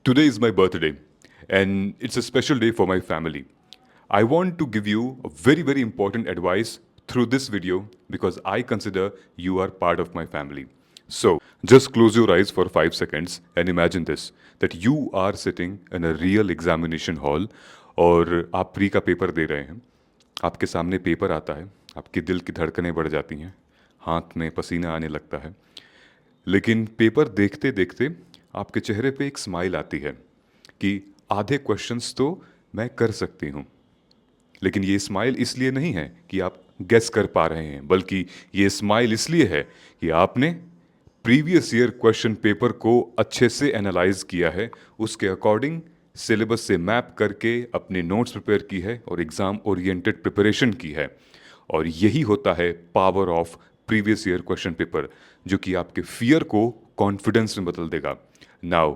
Today is my birthday, and it's a special day for my family. I want to give you a very, very important advice through this video because I consider you are part of my family. So, just close your eyes for 5 seconds and imagine this that you are sitting in a real examination hall और आप pre का paper दे रहे हैं. आपके सामने paper आता है, आपके दिल की धड़कनें बढ़ जाती हैं, हाथ में पसीना आने लगता है. लेकिन पेपर देखते देखते आपके चेहरे पे एक स्माइल आती है कि आधे क्वेश्चंस तो मैं कर सकती हूँ. लेकिन ये स्माइल इसलिए नहीं है कि आप गेस कर पा रहे हैं, बल्कि ये स्माइल इसलिए है कि आपने प्रीवियस ईयर क्वेश्चन पेपर को अच्छे से एनालाइज किया है, उसके अकॉर्डिंग सिलेबस से मैप करके अपने नोट्स प्रिपेयर की है और एग्ज़ाम ओरिएंटेड प्रिपरेशन की है. और यही होता है power of previous year question paper, जो कि आपके फियर को कॉन्फिडेंस में बदल देगा. Now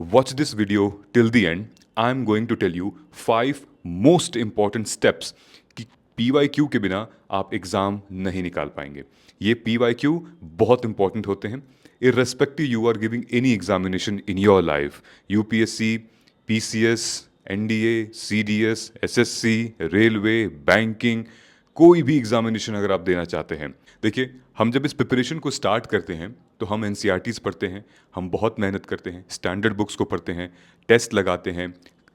watch this video till the end. I am going to tell you 5 most important steps कि PYQ के बिना आप एग्ज़ाम नहीं निकाल पाएंगे. ये PYQ बहुत इंपॉर्टेंट होते हैं irrespective you are giving any examination in your life. UPSC, PCS, NDA, CDS, SSC, railway, banking, कोई भी एग्जामिनेशन अगर आप देना चाहते हैं. देखिए, हम जब इस प्रिपरेशन को स्टार्ट करते हैं तो हम NCERTs पढ़ते हैं, हम बहुत मेहनत करते हैं, स्टैंडर्ड बुक्स को पढ़ते हैं, टेस्ट लगाते हैं,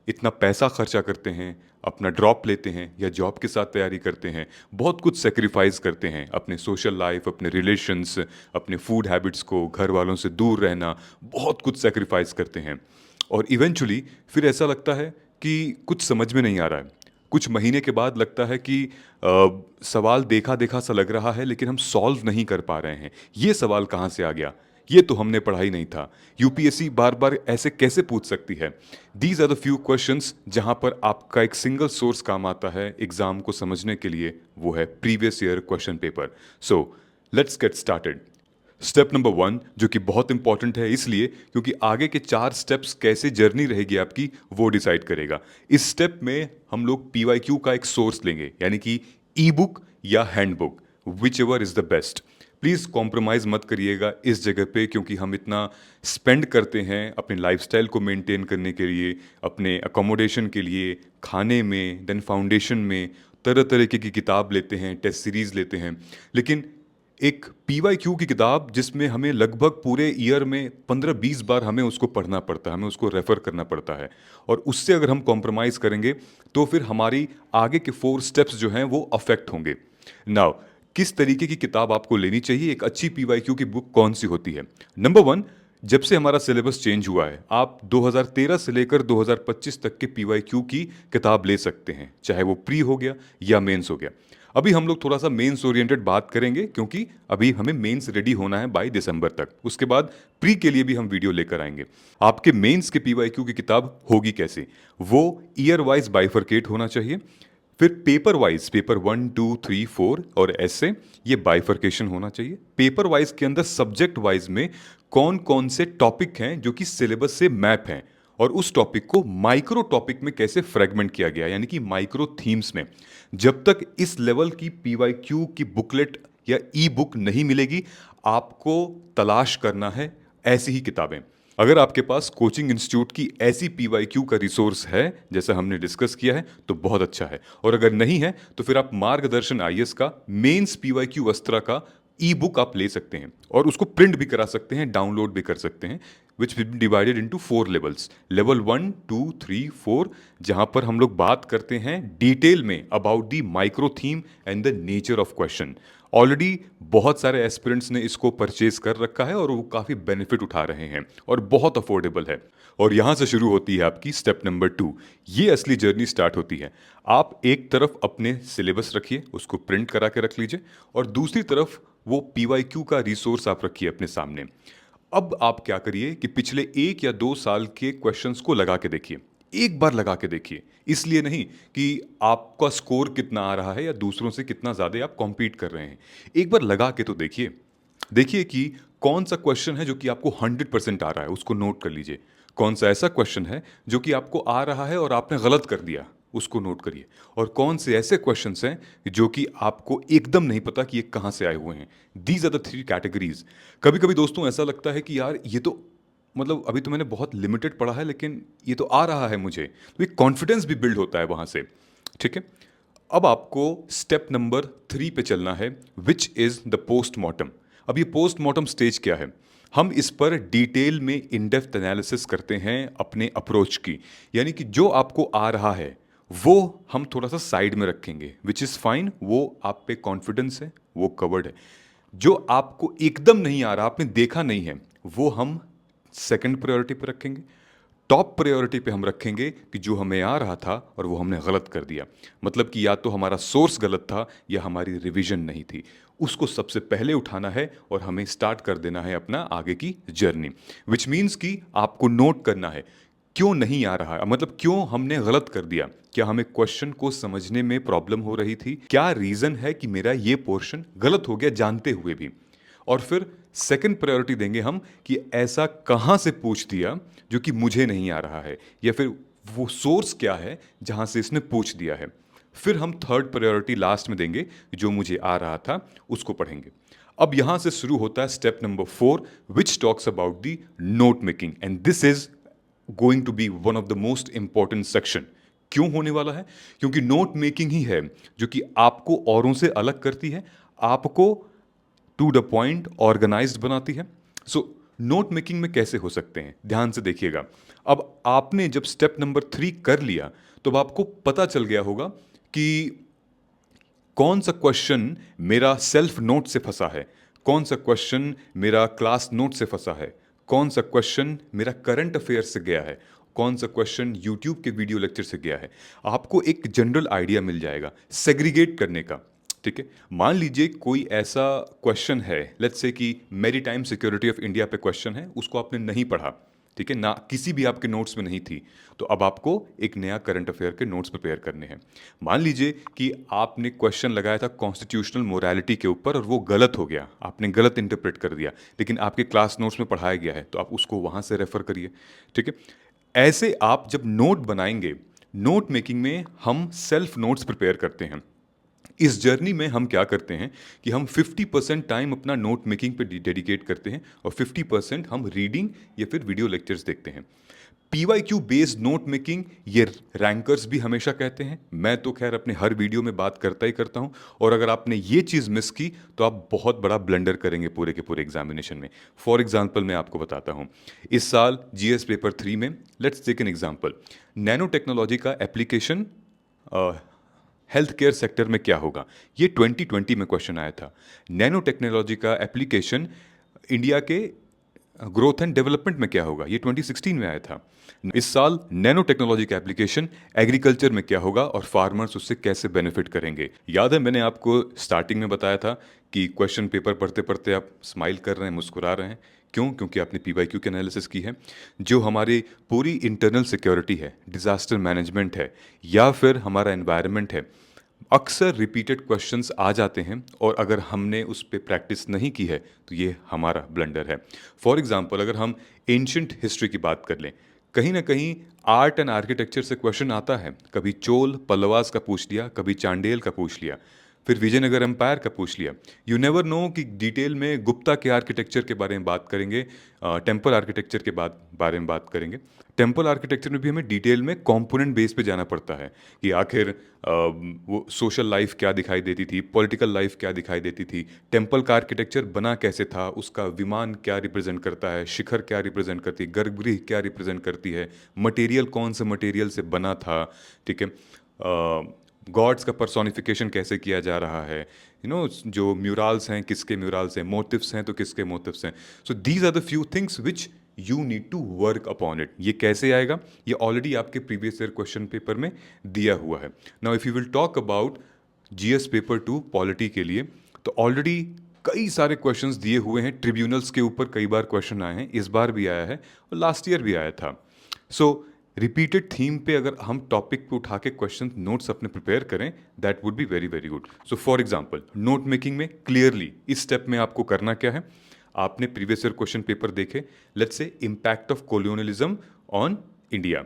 इतना पैसा खर्चा करते हैं, अपना ड्रॉप लेते हैं या जॉब के साथ तैयारी करते हैं, बहुत कुछ सेक्रीफाइस करते हैं, अपने सोशल लाइफ, अपने रिलेशंस, अपने फूड हैबिट्स को, घर वालों से दूर रहना, बहुत कुछ सेक्रीफाइस करते हैं. और इवेंचुअली फिर ऐसा लगता है कि कुछ समझ में नहीं आ रहा है. कुछ महीने के बाद लगता है कि सवाल देखा देखा सा लग रहा है, लेकिन हम सॉल्व नहीं कर पा रहे हैं. ये सवाल कहाँ से आ गया, ये तो हमने पढ़ा ही नहीं था. यूपीएससी बार बार ऐसे कैसे पूछ सकती है. These are the few questions जहाँ पर आपका एक सिंगल सोर्स काम आता है एग्जाम को समझने के लिए, वो है previous year question paper. So let's get started. Step number 1, जो कि बहुत इंपॉर्टेंट है इसलिए क्योंकि आगे के 4 स्टेप्स कैसे जर्नी रहेगी आपकी वो डिसाइड करेगा. इस स्टेप में हम लोग PYQ का एक सोर्स लेंगे, यानी कि ई बुक या handbook, which ever is the best. Please compromise मत करिएगा इस जगह पे, क्योंकि हम इतना स्पेंड करते हैं अपने लाइफस्टाइल को मेंटेन करने के लिए, अपने अकोमोडेशन के लिए, खाने में, देन फाउंडेशन में तरह तरीके की किताब लेते हैं, टेस्ट सीरीज़ लेते हैं. लेकिन एक PYQ की किताब जिसमें हमें लगभग पूरे ईयर में 15-20 बार हमें उसको पढ़ना पड़ता है, हमें उसको रेफ़र करना पड़ता है, और उससे अगर हम कॉम्प्रोमाइज़ करेंगे तो फिर हमारी आगे के 4 स्टेप्स जो हैं वो अफेक्ट होंगे. नाउ, किस तरीके की किताब आपको लेनी चाहिए, एक अच्छी PYQ की बुक कौन सी होती है? नंबर 1, जब से हमारा सिलेबस चेंज हुआ है, आप 2013 से लेकर 2025 तक के PYQ की किताब ले सकते हैं, चाहे वो प्री हो गया या मेंस हो गया. अभी हम लोग थोड़ा सा मेंस ओरिएंटेड बात करेंगे, क्योंकि अभी हमें मेंस रेडी होना है बाय दिसंबर तक. उसके बाद प्री के लिए भी हम वीडियो लेकर आएंगे. आपके मेंस के PYQ की किताब होगी कैसे? वो ईयर वाइज बाइफरकेट होना चाहिए. फिर पेपर वाइज, पेपर 1, 2, 3, 4 और ऐसे ये बाइफरकेशन होना चाहिए. पेपर वाइज के अंदर सब्जेक्ट वाइज में कौन कौन से टॉपिक हैं जो कि सिलेबस से मैप हैं, और उस टॉपिक को माइक्रो टॉपिक में कैसे फ्रेगमेंट किया गया, यानी कि माइक्रो थीम्स में. जब तक इस लेवल की PYQ की बुकलेट या ई बुक नहीं मिलेगी, आपको तलाश करना है ऐसी ही किताबें. अगर आपके पास कोचिंग इंस्टीट्यूट की ऐसी PYQ का रिसोर्स है जैसा हमने डिस्कस किया है तो बहुत अच्छा है, और अगर नहीं है तो फिर आप मार्गदर्शन IAS का मेंस PYQ अस्त्रा का ई बुक आप ले सकते हैं, और उसको प्रिंट भी करा सकते हैं, डाउनलोड भी कर सकते हैं, which will be divided into 4 levels. Level 1, 2, 3, 4, जहां पर हम लोग बात करते हैं डिटेल में about the micro theme and the nature of question. Already बहुत सारे एस्पिरेंट्स ने इसको परचेज कर रखा है और वो काफ़ी बेनिफिट उठा रहे हैं, और बहुत अफोर्डेबल है. और यहाँ से शुरू होती है आपकी स्टेप नंबर 2. ये असली जर्नी स्टार्ट होती है. आप एक तरफ अपने सिलेबस रखिए, उसको प्रिंट करा के रख लीजिए, और दूसरी तरफ वो PYQ का रिसोर्स आप रखिए अपने सामने. अब आप क्या करिए कि पिछले 1 या 2 साल के क्वेश्चंस को लगा के देखिए. एक बार लगा के देखिए, इसलिए नहीं कि आपका स्कोर कितना आ रहा है या दूसरों से कितना ज़्यादा आप कॉम्पीट कर रहे हैं. एक बार लगा के तो देखिए. देखिए कि कौन सा क्वेश्चन है जो कि आपको 100% आ रहा है, उसको नोट कर लीजिए. कौन सा ऐसा क्वेश्चन है जो कि आपको आ रहा है और आपने गलत कर दिया, उसको नोट करिए. और कौन से ऐसे क्वेश्चंस हैं जो कि आपको एकदम नहीं पता कि ये कहाँ से आए हुए हैं. These are the 3 categories. कभी कभी दोस्तों ऐसा लगता है कि यार ये तो मतलब अभी तो मैंने बहुत लिमिटेड पढ़ा है, लेकिन ये तो आ रहा है मुझे, तो एक कॉन्फिडेंस भी बिल्ड होता है वहाँ से। ठीक है। अब आपको स्टेप नंबर 3 पे चलना है, विच इज़ द पोस्टमार्टम। अब ये पोस्टमार्टम स्टेज क्या है? हम इस पर डिटेल में इन डेप्थ एनालिसिस करते हैं अपने अप्रोच की। यानी कि जो आपको आ रहा है वो हम थोड़ा सा साइड में रखेंगे, विच इज़ फाइन, वो आप पे कॉन्फिडेंस है, वो कवर्ड है। जो आपको एकदम नहीं आ रहा, आपने देखा नहीं है, वो हम सेकंड प्रायोरिटी पे रखेंगे। टॉप प्रायोरिटी पे हम रखेंगे कि जो हमें आ रहा था और वो हमने गलत कर दिया। मतलब कि या तो हमारा सोर्स गलत था या हमारी रिवीजन नहीं थी। उसको सबसे पहले उठाना है और हमें स्टार्ट कर देना है अपना आगे की जर्नी। विच मीन्स कि आपको नोट करना है क्यों नहीं आ रहा है, मतलब क्यों हमने गलत कर दिया। क्या हमें क्वेश्चन को समझने में प्रॉब्लम हो रही थी? क्या रीज़न है कि मेरा ये पोर्शन गलत हो गया जानते हुए भी? और फिर सेकंड प्रायोरिटी देंगे हम कि ऐसा कहाँ से पूछ दिया जो कि मुझे नहीं आ रहा है, या फिर वो सोर्स क्या है जहाँ से इसने पूछ दिया है। फिर हम थर्ड प्रायोरिटी लास्ट में देंगे, जो मुझे आ रहा था उसको पढ़ेंगे। अब यहाँ से शुरू होता है step number 4, which talks about the note making, and this is going to be one of the most important section. क्यों होने वाला है? क्योंकि नोट मेकिंग ही है जो कि आपको औरों से अलग करती है, आपको टू द पॉइंट ऑर्गेनाइज्ड बनाती है। सो नोट मेकिंग में कैसे हो सकते हैं, ध्यान से देखिएगा। अब आपने जब स्टेप नंबर 3 कर लिया, तो अब आपको पता चल गया होगा कि कौन सा क्वेश्चन मेरा सेल्फ नोट से फंसा है, कौन सा क्वेश्चन मेरा क्लास नोट से फंसा है, कौन सा क्वेश्चन मेरा करंट अफेयर से गया है, कौन सा क्वेश्चन यूट्यूब के वीडियो लेक्चर से गया है। आपको एक जनरल आइडिया मिल जाएगा सेग्रीगेट करने का। ठीक है। मान लीजिए कोई ऐसा क्वेश्चन है, लेट्स से कि मेरी टाइम सिक्योरिटी ऑफ इंडिया पे क्वेश्चन है, उसको आपने नहीं पढ़ा, ठीक है ना, किसी भी आपके नोट्स में नहीं थी, तो अब आपको एक नया करंट अफेयर के नोट्स प्रिपेयर करने हैं। मान लीजिए कि आपने क्वेश्चन लगाया था कॉन्स्टिट्यूशनल मोरालिटी के ऊपर और वो गलत हो गया, आपने गलत इंटरप्रेट कर दिया, लेकिन आपके क्लास नोट्स में पढ़ाया गया है, तो आप उसको वहाँ से रेफर करिए। ठीक है। ऐसे आप जब नोट बनाएंगे, नोट मेकिंग में हम सेल्फ नोट्स प्रिपेयर करते हैं। इस जर्नी में हम क्या करते हैं कि हम 50% टाइम अपना नोट मेकिंग पे डेडिकेट करते हैं और 50% हम रीडिंग या फिर वीडियो लेक्चर्स देखते हैं। PYQ बेस्ड नोट मेकिंग, ये रैंकर्स भी हमेशा कहते हैं, मैं तो खैर अपने हर वीडियो में बात करता ही करता हूं। और अगर आपने ये चीज़ मिस की तो आप बहुत बड़ा ब्लंडर करेंगे पूरे के पूरे एग्जामिनेशन में। फॉर एग्जाम्पल मैं आपको बताता हूं, इस साल GS पेपर 3 में, let's take an example, nano technology का एप्लीकेशन हेल्थ केयर सेक्टर में क्या होगा, ये 2020 में क्वेश्चन आया था। नैनो टेक्नोलॉजी का एप्लीकेशन इंडिया के ग्रोथ एंड डेवलपमेंट में क्या होगा, ये 2016 में आया था। इस साल नैनो टेक्नोलॉजी का एप्लीकेशन एग्रीकल्चर में क्या होगा और फार्मर्स उससे कैसे बेनिफिट करेंगे। याद है मैंने आपको स्टार्टिंग में बताया था कि क्वेश्चन पेपर पढ़ते पढ़ते आप स्माइल कर रहे हैं, मुस्कुरा रहे हैं, क्यों? क्योंकि आपने PYQ की एनालिसिस की है। जो हमारी पूरी इंटरनल सिक्योरिटी है, डिजास्टर मैनेजमेंट है, या फिर हमारा एनवायरनमेंट है, अक्सर रिपीटेड क्वेश्चंस आ जाते हैं और अगर हमने उस पर प्रैक्टिस नहीं की है तो ये हमारा ब्लंडर है। फॉर एग्जांपल अगर हम एंशंट हिस्ट्री की बात कर लें, कहीं ना कहीं आर्ट एंड आर्किटेक्चर से क्वेश्चन आता है, कभी चोल पल्लवास का पूछ लिया, कभी चांडेल का पूछ लिया, फिर विजयनगर एम्पायर का पूछ लिया। यू नेवर नो कि डिटेल में गुप्ता के आर्किटेक्चर के बारे में बात करेंगे, टेम्पल आर्किटेक्चर के बारे में बात करेंगे। टेम्पल आर्किटेक्चर में भी हमें डिटेल में कंपोनेंट बेस पे जाना पड़ता है कि आखिर वो सोशल लाइफ क्या दिखाई देती थी, पॉलिटिकल लाइफ क्या दिखाई देती थी, टेम्पल का आर्किटेक्चर बना कैसे था, उसका विमान क्या रिप्रेजेंट करता है, शिखर क्या रिप्रेजेंट करती है, गर्भगृह क्या रिप्रेजेंट करती है, मटेरियल कौन से मटेरियल से बना था। ठीक है। गॉड्स का पर्सोनिफिकेशन कैसे किया जा रहा है, जो म्यूरल्स हैं किसके म्यूरल्स हैं, मोटिव्स हैं तो किसके मोटिव्स हैं। So these are the few things which you need to work upon it. ये कैसे आएगा, ये ऑलरेडी आपके प्रीवियस ईयर क्वेश्चन पेपर में दिया हुआ है। Now if you will talk about GS paper 2 polity के लिए, तो ऑलरेडी कई सारे क्वेश्चंस दिए हुए हैं, ट्रिब्यूनल्स के ऊपर कई बार क्वेश्चन आए हैं, इस बार भी आया है और लास्ट ईयर भी आया था। सो रिपीटेड थीम पे अगर हम टॉपिक पे उठा के क्वेश्चन नोट्स अपने प्रिपेयर करें, that would be very very good. So for example note making में क्लियरली इस स्टेप में आपको करना क्या है, आपने प्रीवियस ईयर क्वेश्चन पेपर देखे, let's say impact of colonialism on India.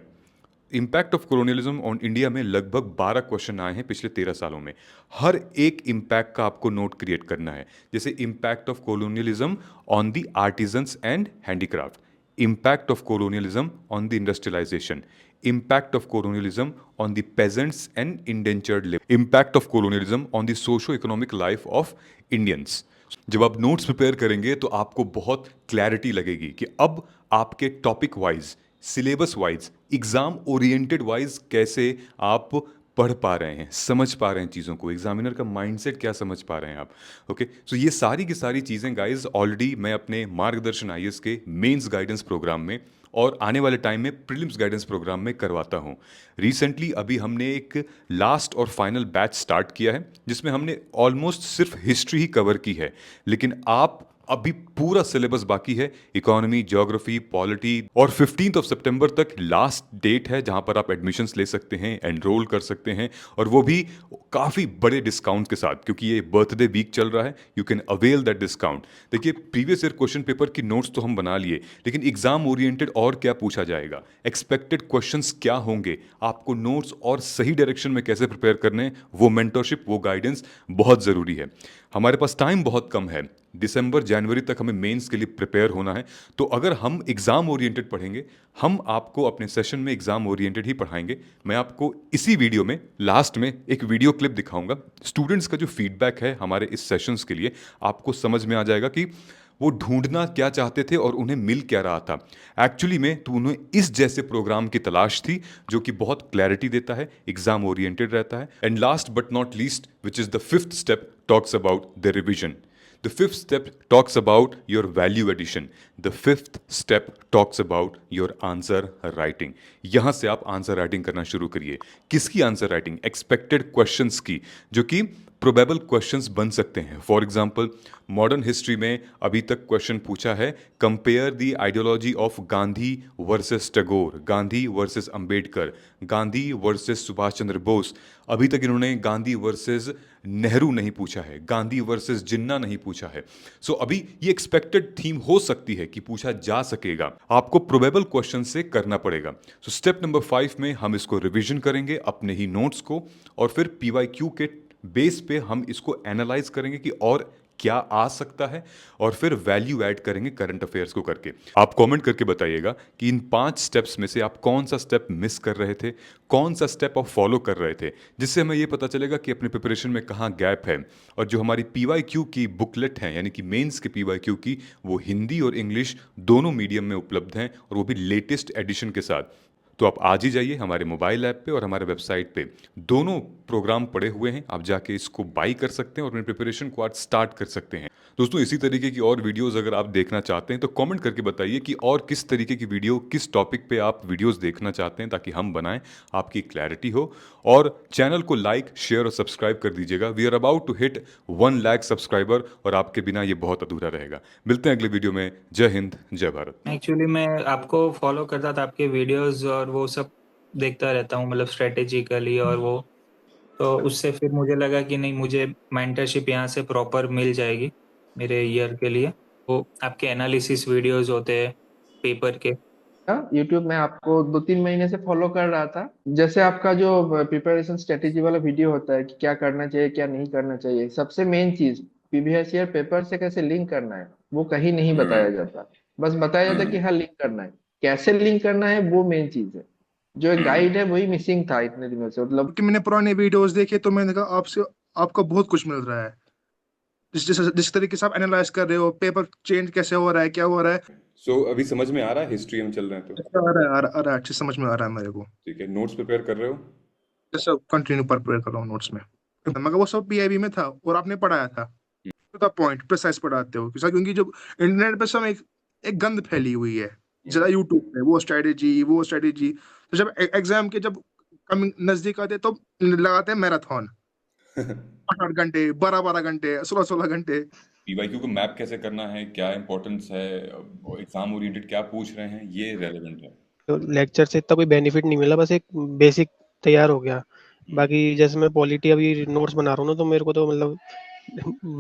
Impact of colonialism on India में लगभग 12 क्वेश्चन आए हैं पिछले 13 सालों में। हर एक इम्पैक्ट का आपको नोट क्रिएट करना है। जैसे impact of colonialism on the artisans and handicraft, impact of colonialism on the industrialization, impact of colonialism on the peasants and indentured labor, impact of colonialism on the socio-economic life of Indians. जब आप notes prepare करेंगे तो आपको बहुत clarity लगेगी कि अब आपके topic wise, syllabus wise, exam oriented wise कैसे आप पढ़ पा रहे हैं, समझ पा रहे हैं चीज़ों को, एग्जामिनर का माइंडसेट क्या समझ पा रहे हैं आप। ओके, सो ये सारी की सारी चीज़ें गाइज ऑलरेडी मैं अपने मार्गदर्शन आईएएस के मेंस गाइडेंस प्रोग्राम में और आने वाले टाइम में प्रीलिम्स गाइडेंस प्रोग्राम में करवाता हूँ। रिसेंटली अभी हमने एक लास्ट और फाइनल बैच स्टार्ट किया है जिसमें हमने ऑलमोस्ट सिर्फ हिस्ट्री ही कवर की है, लेकिन आप अभी पूरा सिलेबस बाकी है, इकोनॉमी, ज्योग्राफी, पॉलिटी, और 15 सितंबर तक लास्ट डेट है जहां पर आप एडमिशन्स ले सकते हैं, एनरोल कर सकते हैं, और वो भी काफ़ी बड़े डिस्काउंट के साथ, क्योंकि ये बर्थडे वीक चल रहा है। You can avail that discount. देखिए, प्रीवियस ईयर क्वेश्चन पेपर की नोट्स तो हम बना लिए, लेकिन एग्जाम ओरिएंटेड और क्या पूछा जाएगा, एक्सपेक्टेड क्वेश्चंस क्या होंगे, आपको नोट्स और सही डायरेक्शन में कैसे प्रिपेयर करने, वो मेंटरशिप, वो गाइडेंस बहुत ज़रूरी है। हमारे पास टाइम बहुत कम है, दिसंबर जनवरी तक हमें मेंस के लिए प्रिपेयर होना है। तो अगर हम एग्ज़ाम ओरिएंटेड पढ़ेंगे, हम आपको अपने सेशन में एग्ज़ाम ओरिएंटेड ही पढ़ाएंगे। मैं आपको इसी वीडियो में लास्ट में एक वीडियो क्लिप दिखाऊंगा। स्टूडेंट्स का जो फीडबैक है हमारे इस सेशंस के लिए, आपको समझ में आ जाएगा कि वो ढूंढना क्या चाहते थे और उन्हें मिल क्या रहा था। एक्चुअली में तो उन्हें इस जैसे प्रोग्राम की तलाश थी जो कि बहुत क्लैरिटी देता है, एग्जाम ओरिएंटेड रहता है। And last but not least, which is the fifth step, talks about the revision. The fifth step talks about your value addition. The fifth step talks about your answer writing. यहाँ से आप answer writing करना शुरू करिए। किसकी answer writing? Expected questions की, जो कि प्रोबेबल क्वेश्चंस बन सकते हैं। फॉर एग्जाम्पल, मॉडर्न हिस्ट्री में अभी तक क्वेश्चन पूछा है, compare the ideology of Gandhi versus Tagore, Gandhi versus Ambedkar, Gandhi versus Subhash Chandra Bose. अभी तक इन्होंने गांधी वर्सेस नेहरू नहीं पूछा है, गांधी वर्सेस जिन्ना नहीं पूछा है। सो अभी ये एक्सपेक्टेड थीम हो सकती है कि पूछा जा सकेगा, आपको प्रोबेबल क्वेश्चन से करना पड़ेगा। सो स्टेप नंबर 5 में हम इसको रिवीजन करेंगे, अपने ही नोट्स को, और फिर पीवाईक्यू के बेस पे हम इसको एनालाइज करेंगे कि और क्या आ सकता है, और फिर वैल्यू ऐड करेंगे करंट अफेयर्स को करके। आप कमेंट करके बताइएगा कि इन 5 स्टेप्स में से आप कौन सा स्टेप मिस कर रहे थे, कौन सा स्टेप आप फॉलो कर रहे थे, जिससे हमें ये पता चलेगा कि अपने प्रिपरेशन में कहाँ गैप है। और जो हमारी पीवाईक्यू की बुकलेट है, यानी कि मेंस के पीवाईक्यू की, वो हिंदी और इंग्लिश दोनों मीडियम में उपलब्ध हैं, और वो भी लेटेस्ट एडिशन के साथ। तो आप आज ही जाइए हमारे मोबाइल ऐप पे और हमारे वेबसाइट पे, दोनों प्रोग्राम पड़े हुए हैं, आप जाके इसको बाई कर सकते हैं और अपनी प्रिपरेशन को आज स्टार्ट कर सकते हैं। दोस्तों, इसी तरीके की और वीडियोस अगर आप देखना चाहते हैं तो कमेंट करके बताइए कि और किस तरीके की वीडियो, किस टॉपिक पे आप वीडियोस देखना चाहते हैं, ताकि हम बनाएं, आपकी क्लैरिटी हो। और चैनल को लाइक, शेयर और सब्सक्राइब कर दीजिएगा। We are about to hit 1 lakh subscriber, और आपके बिना ये बहुत अधूरा रहेगा। मिलते हैं अगले वीडियो में। जय हिंद, जय भारत। एक्चुअली मैं आपको फॉलो करता था, आपके वीडियोस और वो सब देखता रहता हूँ, मतलब स्ट्रेटेजिकली, और वो तो उससे फिर मुझे लगा कि नहीं, मुझे मेंटरशिप यहाँ से प्रॉपर मिल जाएगी मेरे ईयर के लिए। वो आपके एनालिसिस वीडियोस होते हैं पेपर के। यूट्यूब में आपको 2-3 महीने से फॉलो कर रहा था। जैसे आपका जो प्रिपरेशन स्ट्रेटेजी वाला वीडियो होता है कि क्या करना चाहिए क्या नहीं करना चाहिए, सबसे मेन चीज प्रीवियस ईयर पेपर से कैसे लिंक करना है वो कहीं नहीं बताया जाता। बस बताया जाता है कि हाँ लिंक करना है, कैसे लिंक करना है वो मेन चीज है। जो एक गाइड है वही मिसिंग था इतने दिनों से, मतलब कि मैंने पुराने वीडियोस देखे तो मैंने कहा आपसे आपको बहुत कुछ मिल रहा है। जिस तरीके से आप एनालाइज कर रहे हो, पेपर चेंज कैसे हो रहा है, क्या हो रहा है। अभी समझ में आ रहा है, हिस्ट्री हम चल रहे हैं तो अच्छा आ रहा है, आ रहा है, अच्छे समझ में आ रहा है मेरे को। ठीक है। नोट्स प्रिपेयर कर रहे हो? जैसे कंटिन्यू प्रिपेयर कर रहा हूँ नोट्स में, मगर वो सब पीआईबी में था और आपने पढ़ाया था टू द पॉइंट, प्रिसाइज पढ़ाते हो। क्योंकि जब इंटरनेट पे सब एक गंद फैली हुई है जरा यूट्यूब पे, वो स्ट्रेटेजी, तो जब एग्जाम के जब कमिंग नजदीक आते तो लगाते हैं मैराथन, 8-8 घंटे, 12-12 घंटे, 16-16 घंटे। पीवाईक्यू को मैप कैसे करना है, क्या इंपॉर्टेंस है, एग्जाम ओरिएंटेड क्या पूछ रहे हैं, ये रेलेवेंट है। तो लेक्चर से इतना कोई बेनिफिट नहीं मिला, बस एक बेसिक तैयार हो गया। बाकी जैसे मैं पॉलिटी अभी नोट्स बना रहा हूँ ना, तो मेरे को तो मतलब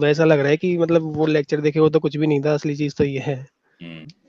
वैसा लग रहा है कि मतलब वो लेक्चर देखे वो तो कुछ भी नहीं था, असली चीज तो ये है।